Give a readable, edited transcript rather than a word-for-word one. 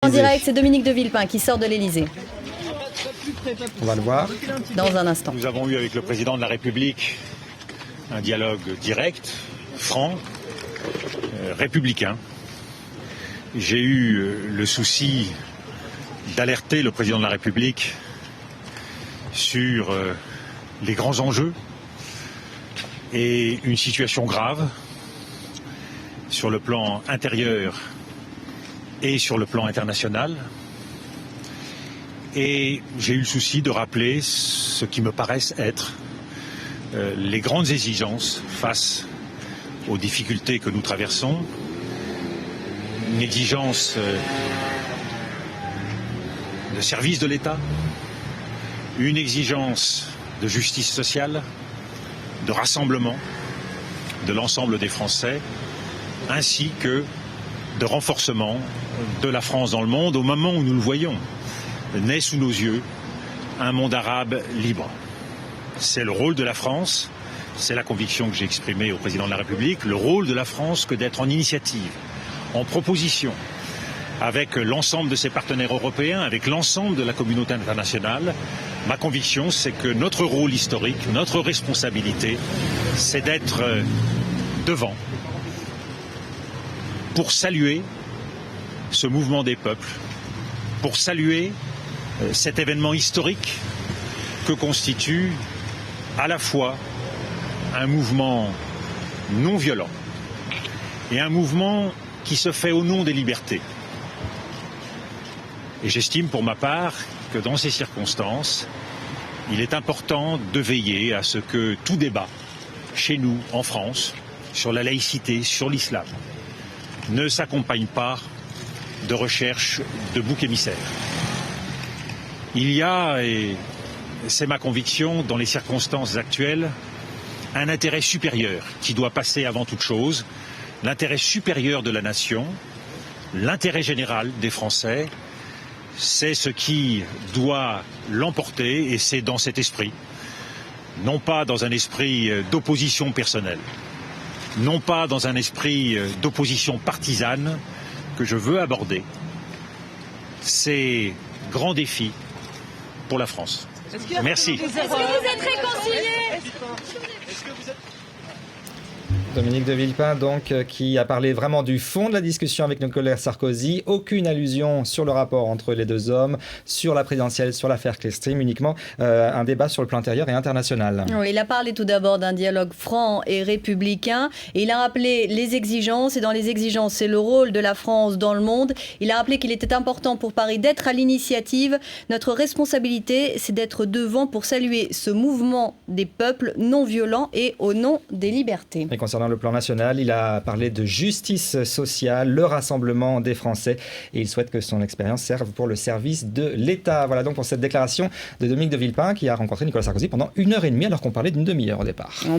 en direct, c'est Dominique de Villepin qui sort de l'Élysée. On va le voir. Dans un instant. Nous avons eu avec le président de la République un dialogue direct, franc, républicain. J'ai eu le souci d'alerter le président de la République sur les grands enjeux et une situation grave sur le plan intérieur et sur le plan international. Et j'ai eu le souci de rappeler ce qui me paraissent être les grandes exigences face aux difficultés que nous traversons. Une exigence de service de l'État, une exigence de justice sociale, de rassemblement de l'ensemble des Français, ainsi que de renforcement de la France dans le monde au moment où nous le voyons. Naît sous nos yeux un monde arabe libre. C'est le rôle de la France, c'est la conviction que j'ai exprimée au président de la République, le rôle de la France que d'être en initiative, en proposition, avec l'ensemble de ses partenaires européens, avec l'ensemble de la communauté internationale. Ma conviction, c'est que notre rôle historique, notre responsabilité, c'est d'être devant pour saluer ce mouvement des peuples, pour saluer cet événement historique que constitue à la fois un mouvement non violent et un mouvement qui se fait au nom des libertés. Et j'estime pour ma part que dans ces circonstances, il est important de veiller à ce que tout débat, chez nous, en France, sur la laïcité, sur l'islam, ne s'accompagne pas de recherche de boucs émissaires. Il y a, et c'est ma conviction, dans les circonstances actuelles, un intérêt supérieur qui doit passer avant toute chose, l'intérêt supérieur de la nation, l'intérêt général des Français, c'est ce qui doit l'emporter et c'est dans cet esprit, non pas dans un esprit d'opposition personnelle, non pas dans un esprit d'opposition partisane que je veux aborder ces grands défis pour la France. Merci. Est-ce que vous êtes réconciliés ? Dominique de Villepin, donc, qui a parlé vraiment du fond de la discussion avec Nicolas Sarkozy. Aucune allusion sur le rapport entre les deux hommes, sur la présidentielle, sur l'affaire Clearstream, uniquement un débat sur le plan intérieur et international. Oui, il a parlé tout d'abord d'un dialogue franc et républicain. Et il a rappelé les exigences. Et dans les exigences, c'est le rôle de la France dans le monde. Il a rappelé qu'il était important pour Paris d'être à l'initiative. Notre responsabilité, c'est d'être devant pour saluer ce mouvement des peuples non violents et au nom des libertés. Et concernant le plan national, il a parlé de justice sociale, le rassemblement des Français, et il souhaite que son expérience serve pour le service de l'État. Voilà donc pour cette déclaration de Dominique de Villepin qui a rencontré Nicolas Sarkozy pendant 1h30 alors qu'on parlait d'une demi-heure au départ.